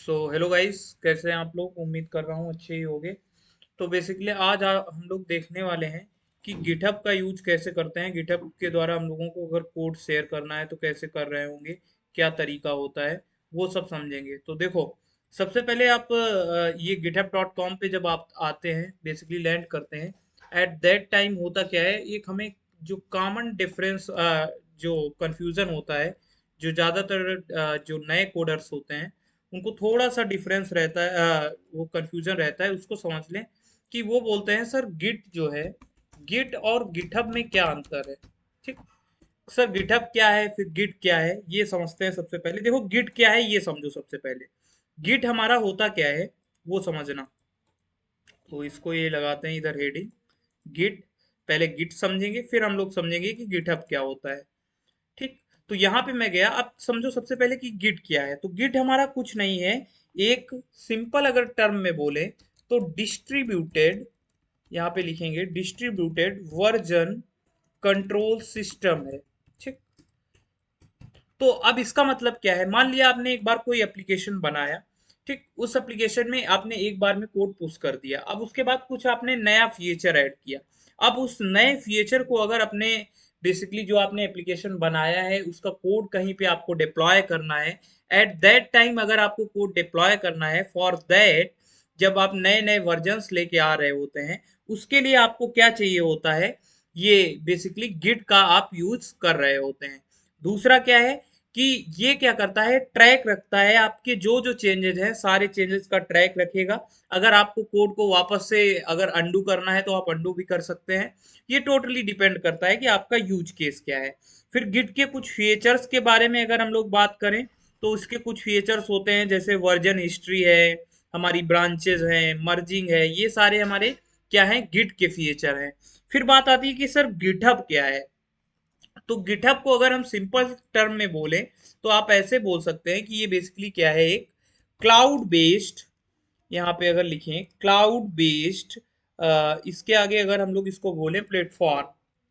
So hello guys, कैसे हैं आप लोग। उम्मीद कर रहा हूँ अच्छे ही होंगे। तो बेसिकली आज हम लोग देखने वाले हैं कि गिटहब का यूज कैसे करते हैं। गिटहब के द्वारा हम लोगों को अगर कोड शेयर करना है तो कैसे कर रहे होंगे, क्या तरीका होता है, वो सब समझेंगे। तो देखो, सबसे पहले आप ये github.com पे जब आप आते हैं, बेसिकली लैंड करते हैं, एट दैट टाइम होता क्या है, एक हमें जो कॉमन डिफरेंस, जो कंफ्यूजन होता है, जो ज़्यादातर जो नए कोडर्स होते हैं उनको थोड़ा सा डिफरेंस रहता है, वो कंफ्यूजन रहता है। उसको समझ लें कि वो बोलते हैं सर गिट जो है, गिट और गिटहब में क्या अंतर है। ठीक, सर गिटहब क्या है फिर गिट क्या है, ये समझते हैं। सबसे पहले देखो गिट क्या है ये समझो। सबसे पहले गिट हमारा होता क्या है वो समझना। तो इसको ये लगाते हैं इधर हेडिंग गिट। पहले गिट समझेंगे, फिर हम लोग समझेंगे कि गिटहब क्या होता है। ठीक, तो यहाँ पे मैं गया। अब समझो सबसे पहले कि गिट क्या है। तो गिट हमारा कुछ नहीं है, एक सिंपल अगर टर्म में बोले तो डिस्ट्रीब्यूटेड, यहाँ पे लिखेंगे डिस्ट्रीब्यूटेड वर्जन कंट्रोल सिस्टम है। ठीक, तो अब इसका मतलब क्या है, मान लिया आपने एक बार कोई एप्लीकेशन बनाया। ठीक, उस एप्लीकेशन में आपने एक बार में कोड पुश कर दिया। अब उसके बाद कुछ आपने नया फीचर ऐड किया। अब उस नए फीचर को अगर अपने बेसिकली जो आपने एप्लीकेशन बनाया है उसका कोड कहीं पे आपको डिप्लॉय करना है, एट दैट टाइम अगर आपको कोड डिप्लॉय करना है, फॉर दैट जब आप नए नए वर्जन्स लेके आ रहे होते हैं, उसके लिए आपको क्या चाहिए होता है, ये बेसिकली गिट का आप यूज कर रहे होते हैं। दूसरा क्या है कि ये क्या करता है, ट्रैक रखता है आपके जो जो चेंजेस हैं, सारे चेंजेस का ट्रैक रखेगा। अगर आपको कोड को वापस से अगर अंडू करना है तो आप अंडू भी कर सकते हैं। ये टोटली डिपेंड करता है कि आपका यूज केस क्या है। फिर गिट के कुछ फीचर्स के बारे में अगर हम लोग बात करें तो उसके कुछ फीचर्स होते हैं, जैसे वर्जन हिस्ट्री है, हमारी ब्रांचेज हैं, मर्जिंग है, ये सारे हमारे क्या है, गिट के फीचर हैं। फिर बात आती है कि सर गिटहब क्या है। तो गिटहब को अगर हम सिंपल टर्म में बोलें तो आप ऐसे बोल सकते हैं कि ये बेसिकली क्या है, एक क्लाउड बेस्ड, यहाँ पे अगर लिखें क्लाउड बेस्ड, इसके आगे अगर हम लोग इसको बोलें प्लेटफॉर्म।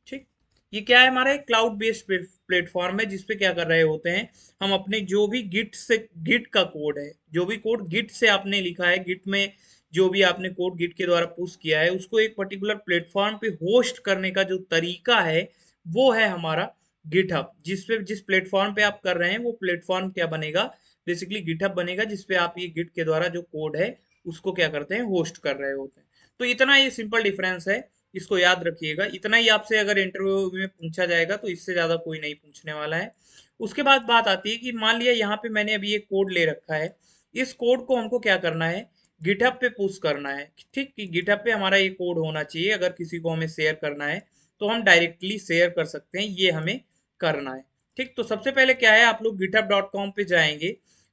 ठीक, ये क्या है, हमारा एक क्लाउड बेस्ड प्लेटफॉर्म है जिसपे क्या कर रहे होते हैं, हम अपने जो भी गिट से, गिट का कोड है, जो भी कोड गिट से आपने लिखा है, गिट में जो भी आपने कोड गिट के द्वारा पुश किया है, उसको एक पर्टिकुलर प्लेटफॉर्म पे होस्ट करने का जो तरीका है वो है हमारा गिटहब। जिस पे, जिस प्लेटफॉर्म पे आप कर रहे हैं वो प्लेटफॉर्म क्या बनेगा, बेसिकली गिटहब बनेगा, जिसपे आप ये गिट के द्वारा जो कोड है उसको क्या करते हैं, होस्ट कर रहे होते हैं। तो इतना ये सिंपल डिफरेंस है, इसको याद रखिएगा। इतना ही आपसे अगर इंटरव्यू में पूछा जाएगा तो इससे ज़्यादा कोई नहीं पूछने वाला है। उसके बाद बात आती है कि मान लिया यहाँ पे मैंने अभी एक कोड ले रखा है, इस कोड को हमको क्या करना है, गिटहब पे पुश करना है। ठीक, कि गिटहब पे हमारा ये कोड होना चाहिए, अगर किसी को हमें शेयर करना है तो हम डायरेक्टली शेयर कर सकते हैं, ये हमें करना है। ठीक, तो सबसे पहले क्या है, आप लोग github.com पे जाएंगे।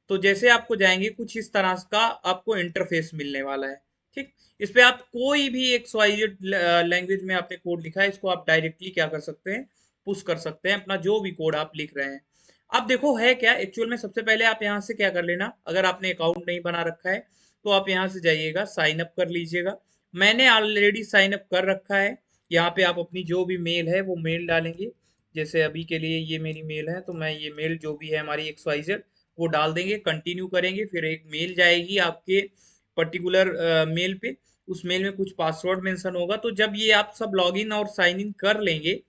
तो जैसे आपको जाएंगे कुछ इस तरह का आपको इंटरफेस मिलने वाला है। ठीक, इस पे आप कोई भी एक स्वाइजेड लैंग्वेज में आपने कोड लिखा है, इसको आप डायरेक्टली क्या कर सकते हैं, पुश कर सकते हैं, अपना जो भी कोड आप लिख रहे हैं। अब देखो है क्या एक्चुअल में, सबसे पहले आप यहाँ से क्या कर लेना, अगर आपने अकाउंट नहीं बना रखा है तो आप यहाँ से जाइएगा, साइन अप कर लीजिएगा। मैंने ऑलरेडी साइन अप कर रखा है। यहाँ पे आप अपनी जो भी मेल है वो मेल डालेंगे। जैसे अभी के लिए ये मेरी मेल है, तो मैं ये मेल जो भी है हमारी XYZ वो डाल देंगे, कंटिन्यू करेंगे। फिर एक मेल जाएगी आपके पर्टिकुलर मेल पे। उस मेल में कुछ पासवर्ड मेंशन होगा। तो जब ये आप सब लॉगिन और साइन इन कर लेंगे,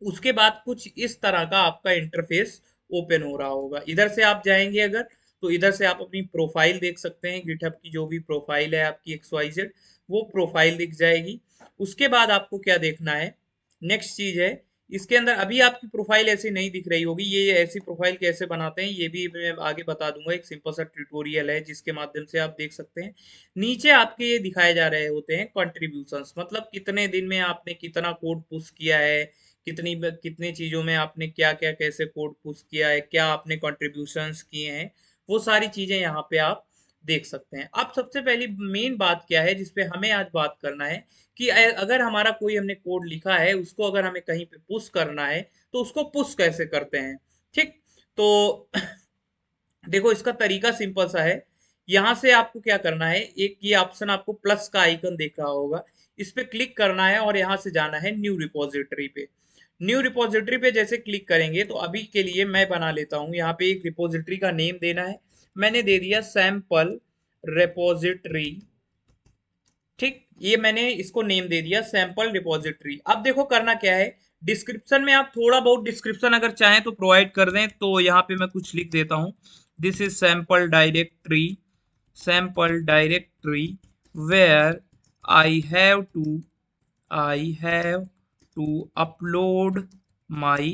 उसके बाद कुछ इस तरह का आपका इंटरफेस ओपन हो रहा होगा। इधर से आप जाएंगे अगर, तो इधर से आप अपनी प्रोफाइल देख सकते हैं, गिटहब की जो भी प्रोफाइल है आपकी XYZ, वो प्रोफाइल दिख जाएगी। उसके बाद आपको क्या देखना है, नेक्स्ट चीज है, इसके अंदर अभी आपकी प्रोफाइल ऐसी नहीं दिख रही होगी। ये ऐसी प्रोफाइल कैसे बनाते हैं ये भी मैं आगे बता दूंगा, एक सिंपल सा ट्यूटोरियल है जिसके माध्यम से आप देख सकते हैं। नीचे आपके ये दिखाए जा रहे होते हैं कंट्रीब्यूशंस, मतलब कितने दिन में आपने कितना कोड पुश किया है, कितनी कितनी चीज़ों में आपने क्या क्या कैसे कोड पुश किया है, क्या आपने कंट्रीब्यूशंस किए हैं, वो सारी चीज़ें यहाँ पे आप देख सकते हैं। अब सबसे पहली मेन बात क्या है जिसपे हमें आज बात करना है, कि अगर हमारा कोई हमने कोड लिखा है उसको अगर हमें कहीं पे पुश करना है तो उसको पुश कैसे करते हैं। ठीक, तो देखो इसका तरीका सिंपल सा है। यहाँ से आपको क्या करना है, एक ये ऑप्शन आपको प्लस का आइकन दिख रहा होगा, इस पे क्लिक करना है और यहाँ से जाना है न्यू रिपोजिटरी पे। न्यू रिपोजिटरी पे जैसे क्लिक करेंगे तो अभी के लिए मैं बना लेता हूँ, यहाँ पे एक रिपोजिटरी का नेम देना है। मैंने दे दिया सैंपल रिपोजिटरी। ठीक, ये मैंने इसको नेम दे दिया सैंपल रिपोजिटरी। अब देखो करना क्या है, डिस्क्रिप्शन में आप थोड़ा बहुत डिस्क्रिप्शन अगर चाहें तो प्रोवाइड कर दें, तो यहाँ पे मैं कुछ लिख देता हूँ। This is sample directory where I have to I have to upload my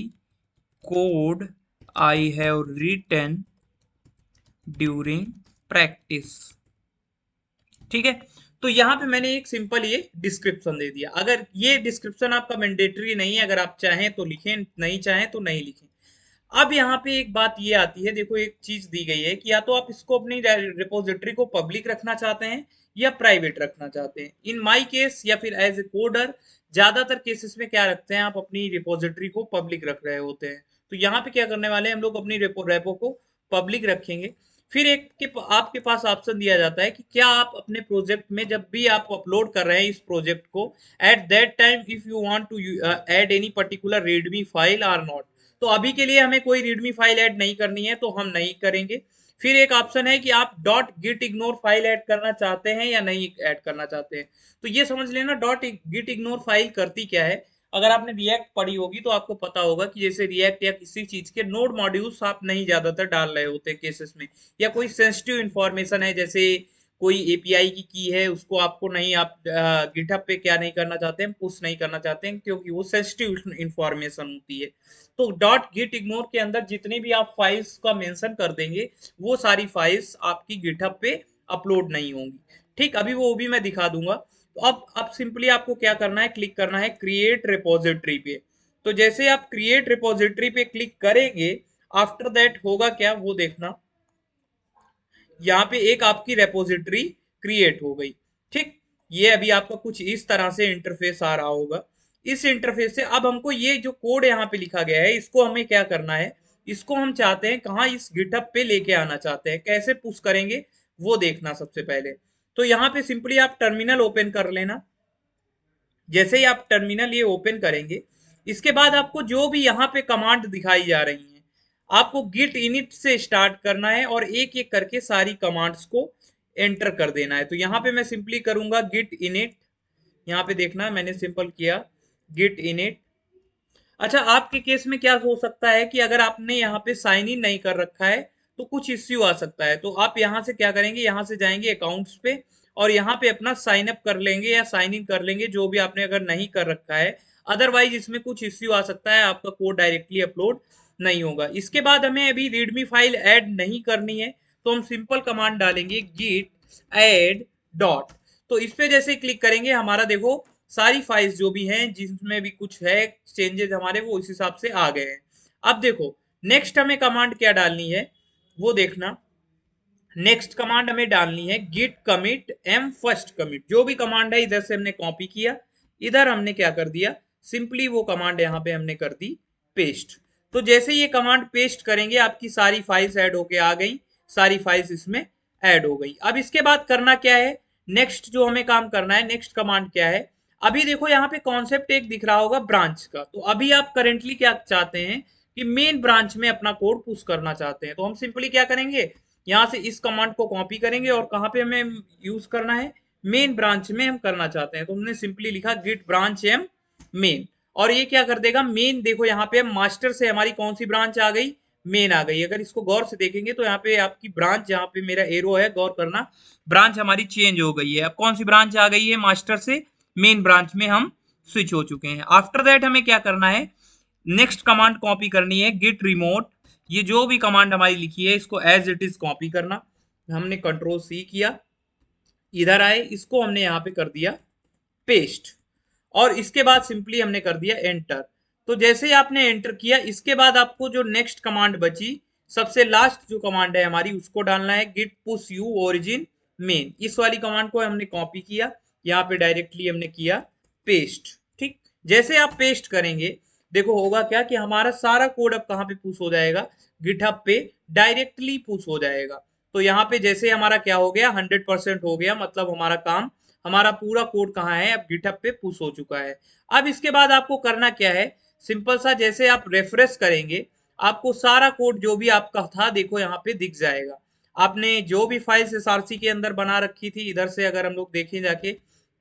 code I have written during practice. ठीक है, तो यहाँ पे मैंने एक सिंपल ये डिस्क्रिप्शन दे दिया। अगर ये डिस्क्रिप्शन आपका मैंडेटरी नहीं है, अगर आप चाहें तो लिखें, नहीं चाहें तो नहीं लिखें। अब यहाँ पे एक बात ये आती है, देखो एक चीज दी गई है कि या तो आप इसको अपनी रिपोजिटरी को पब्लिक रखना चाहते हैं या प्राइवेट रखना चाहते हैं। इन माय केस या फिर एज ए कोडर ज्यादातर केसेस में क्या रखते हैं, आप अपनी रिपोजिटरी को पब्लिक रख रहे होते हैं। तो यहाँ पे क्या करने वाले हैं हम लोग, अपनी रेपो को पब्लिक रखेंगे। फिर एक के आपके पास ऑप्शन दिया जाता है कि क्या आप अपने प्रोजेक्ट में जब भी आप अपलोड कर रहे हैं इस प्रोजेक्ट को, at that time if you want to add any particular readme file or not. तो अभी के लिए हमें कोई रीडमी फाइल ऐड नहीं करनी है, तो हम नहीं करेंगे। फिर एक ऑप्शन है कि आप dot git ignore file add करना चाहते हैं या नहीं ऐड करना चाहते हैं। तो ये समझ लेना डॉट गिट इग्नोर फाइल करती क्या है। अगर आपने रिएक्ट पढ़ी होगी तो आपको पता होगा कि जैसे रिएक्ट या किसी चीज के नोड मॉड्यूल्स आप नहीं ज्यादातर डाल रहे होते केसेस में, या कोई सेंसिटिव इंफॉर्मेशन है, जैसे कोई एपीआई की है उसको आपको नहीं, आप गिटहब पे क्या नहीं करना चाहते हैं, पुश नहीं करना चाहते हैं, क्योंकि वो सेंसिटिव इंफॉर्मेशन होती है। तो डॉट गिट इग्नोर के अंदर जितनी भी आप फाइल्स का मेंशन कर देंगे, वो सारी फाइल्स आपकी गिटहब पे अपलोड नहीं होंगी। ठीक, अभी वो भी मैं दिखा दूंगा। तो अब सिंपली आपको क्या करना है, क्लिक करना है क्रिएट रिपोजिटरी पे। तो जैसे आप क्रिएट रिपोजिटरी पे क्लिक करेंगे, आफ्टर दैट होगा क्या वो देखना, यहाँ पे एक आपकी रेपोजिटरी क्रिएट हो गई। ठीक, ये अभी आपका कुछ इस तरह से इंटरफेस आ रहा होगा। इस इंटरफेस से अब हमको ये जो कोड यहाँ पे लिखा गया है, इसको हमें क्या करना है, इसको हम चाहते हैं कहाँ, इस गिटहब पे लेके आना चाहते हैं। कैसे पुश करेंगे वो देखना सबसे पहले। तो यहाँ पे सिंपली आप टर्मिनल ओपन कर लेना। जैसे ही आप टर्मिनल ये ओपन करेंगे, इसके बाद आपको जो भी यहाँ पे कमांड दिखाई जा रही है, आपको गिट इनिट से स्टार्ट करना है और एक एक करके सारी कमांड्स को एंटर कर देना है। तो यहाँ पे मैं सिंपली करूंगा गिट इनिट। यहाँ पे देखना मैंने सिंपल किया गिट इनिट। अच्छा, आपके केस में क्या हो सकता है कि अगर आपने यहाँ पे साइन इन नहीं कर रखा है तो कुछ इश्यू आ सकता है। तो आप यहाँ से क्या करेंगे, यहाँ से जाएंगे अकाउंट्स पे और यहाँ पे अपना साइन अप कर लेंगे या साइन इन कर लेंगे, जो भी आपने अगर नहीं कर रखा है। अदरवाइज इसमें कुछ इश्यू आ सकता है, आपका कोड डायरेक्टली अपलोड नहीं होगा। इसके बाद हमें अभी रीडमी फाइल ऐड नहीं करनी है, तो हम सिंपल कमांड डालेंगे गिट ऐड डॉट। तो इस पे जैसे क्लिक करेंगे, हमारा देखो सारी फाइल्स जो भी हैं जिसमें भी कुछ है चेंजेस हमारे, वो इस हिसाब से आ गए हैं। अब देखो नेक्स्ट हमें कमांड क्या डालनी है वो देखना। नेक्स्ट कमांड हमें डालनी है git commit m first commit. जो भी कमांड है इधर से हमने कॉपी किया, इधर हमने क्या कर दिया, सिंपली वो कमांड यहाँ पे हमने कर दी पेस्ट। तो जैसे ये कमांड पेस्ट करेंगे, आपकी सारी फाइल्स ऐड होके आ गई, सारी फाइल्स इसमें ऐड हो गई। अब इसके बाद करना क्या है, नेक्स्ट जो हमें काम करना है, नेक्स्ट कमांड क्या है। अभी देखो यहाँ पे कॉन्सेप्ट एक दिख रहा होगा ब्रांच का। तो अभी आप करेंटली क्या चाहते हैं कि मेन ब्रांच में अपना कोड पुश करना चाहते हैं। तो हम सिंपली क्या करेंगे, यहाँ से इस कमांड को कॉपी करेंगे और कहाँ पे हमें यूज करना है, मेन ब्रांच में हम करना चाहते हैं। तो हमने सिंपली लिखा गिट ब्रांच एम मेन, और ये क्या कर देगा मेन। देखो यहाँ पे मास्टर से हमारी कौन सी ब्रांच आ गई, मेन आ गई। अगर इसको गौर से देखेंगे तो यहाँ पे आपकी ब्रांच, जहाँ पे मेरा एरो है गौर करना, ब्रांच हमारी चेंज हो गई है। अब कौन सी ब्रांच आ गई है, मास्टर से मेन ब्रांच में हम स्विच हो चुके हैं। आफ्टर दैट हमें क्या करना है, नेक्स्ट कमांड कॉपी करनी है गिट रिमोट। ये जो भी कमांड हमारी लिखी है इसको एज इट इज कॉपी करना। हमने कंट्रोल सी किया, इधर आए, इसको हमने यहाँ पे कर दिया पेस्ट, और इसके बाद सिंपली हमने कर दिया एंटर। तो जैसे ही आपने एंटर किया, इसके बाद आपको जो नेक्स्ट कमांड बची, सबसे लास्ट जो कमांड है हमारी, उसको डालना है git push u origin main. इस वाली कमांड को हमने कॉपी किया, यहाँ पे डायरेक्टली हमने किया पेस्ट। ठीक, जैसे आप पेस्ट करेंगे, देखो होगा क्या कि हमारा सारा कोड अब कहाँ पे पुश हो जाएगा, गिटहब पे डायरेक्टली पुश हो जाएगा। तो यहाँ पे जैसे हमारा क्या हो गया, 100% हो गया, मतलब हमारा काम, हमारा पूरा कोड कहाँ है, अब गिटहब पे पुश हो चुका है। अब इसके बाद आपको करना क्या है, सिंपल सा, जैसे आप रेफरेश करेंगे आपको सारा कोड जो भी आपका था देखो यहाँ पे दिख जाएगा। आपने जो भी फाइल्स एसआरसी के अंदर बना रखी थी, इधर से अगर हम लोग देखें जाके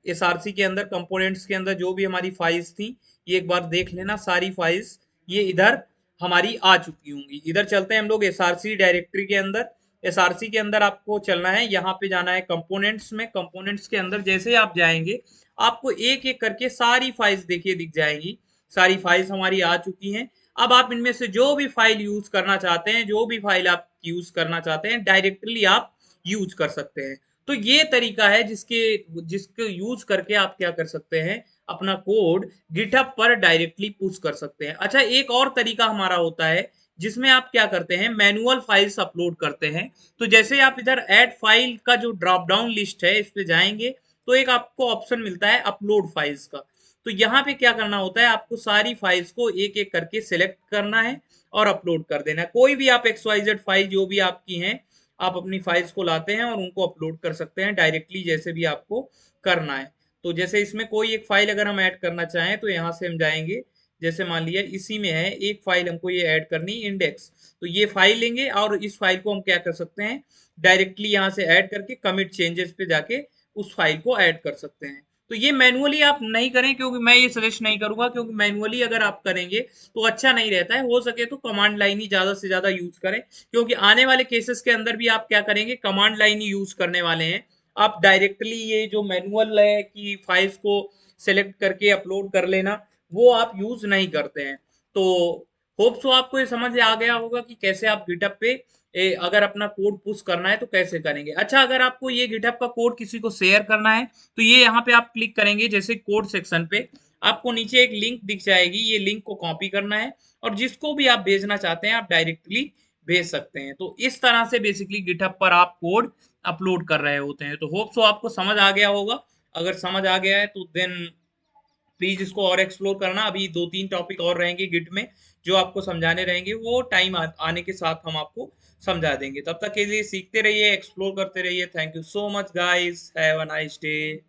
एसआरसी के अंदर कंपोनेंट्स के अंदर जो भी हमारी फाइल्स थी, ये एक बार देख लेना सारी फाइल्स ये इधर हमारी आ चुकी होंगी। इधर चलते हैं हम लोग एसआरसी डायरेक्टरी के अंदर। एसआरसी के अंदर आपको चलना है, यहाँ पे जाना है कंपोनेंट्स में। कंपोनेंट्स के अंदर जैसे ही आप जाएंगे आपको एक एक करके सारी फाइल्स देखिए दिख जाएंगी। सारी फाइल्स हमारी आ चुकी हैं। अब आप इनमें से जो भी फाइल यूज करना चाहते हैं, जो भी फाइल आप यूज करना चाहते हैं, डायरेक्टली आप यूज कर सकते हैं। तो ये तरीका है जिसके यूज करके आप क्या कर सकते हैं, अपना कोड गिटहब पर डायरेक्टली पुश कर सकते हैं। अच्छा, एक और तरीका हमारा होता है जिसमें आप क्या करते हैं, मैनुअल फाइल्स अपलोड करते हैं। तो जैसे आप इधर ऐड फाइल का जो ड्रॉप डाउन लिस्ट है इस पे जाएंगे तो एक आपको ऑप्शन मिलता है अपलोड फाइल्स का। तो यहाँ पे क्या करना होता है, आपको सारी फाइल्स को एक एक करके सिलेक्ट करना है और अपलोड कर देना है। कोई भी आप XYZ फाइल जो भी आपकी हैं, आप अपनी फाइल्स को लाते हैं और उनको अपलोड कर सकते हैं डायरेक्टली, जैसे भी आपको करना है। तो जैसे इसमें कोई एक फाइल अगर हम ऐड करना चाहें तो यहाँ से हम जाएंगे। जैसे मान लिया इसी में है एक फाइल हमको ये ऐड करनी, इंडेक्स। तो ये फाइल लेंगे और इस फाइल को हम क्या कर सकते हैं, डायरेक्टली यहाँ से ऐड करके कमिट चेंजेस पे जाके उस फाइल को ऐड कर सकते हैं। तो ये मैनुअली आप नहीं करें, क्योंकि मैं ये सजेस्ट नहीं करूंगा, क्योंकि मैनुअली अगर आप करेंगे तो अच्छा नहीं रहता है। हो सके तो कमांड लाइन ही ज्यादा से ज्यादा यूज करें, क्योंकि आने वाले केसेस के अंदर भी आप क्या करेंगे, कमांड लाइन ही यूज करने वाले हैं। आप डायरेक्टली ये जो मैनुअल है कि फाइल्स को सेलेक्ट करके अपलोड कर लेना, वो आप यूज नहीं करते हैं। तो होप सो आपको ये समझ आ गया होगा कि कैसे आप गिटहब पे अगर अपना कोड पुश करना है तो कैसे करेंगे। अच्छा, अगर आपको ये गिटहब का कोड किसी को शेयर करना है तो ये यहाँ पे आप क्लिक करेंगे, जैसे कोड सेक्शन पे आपको नीचे एक लिंक दिख जाएगी, ये लिंक को कॉपी करना है और जिसको भी आप भेजना चाहते हैं आप डायरेक्टली भेज सकते हैं। तो इस तरह से बेसिकली गिटहब पर आप कोड अपलोड कर रहे होते हैं। तो होप सो आपको समझ आ गया होगा। अगर समझ आ गया है तो देन प्लीज इसको और एक्सप्लोर करना। अभी 2-3 टॉपिक और रहेंगे गिट में जो आपको समझाने रहेंगे, वो टाइम आने के साथ हम आपको समझा देंगे। तब तक के लिए सीखते रहिए, एक्सप्लोर करते रहिए। Thank you so much guys, have a nice day.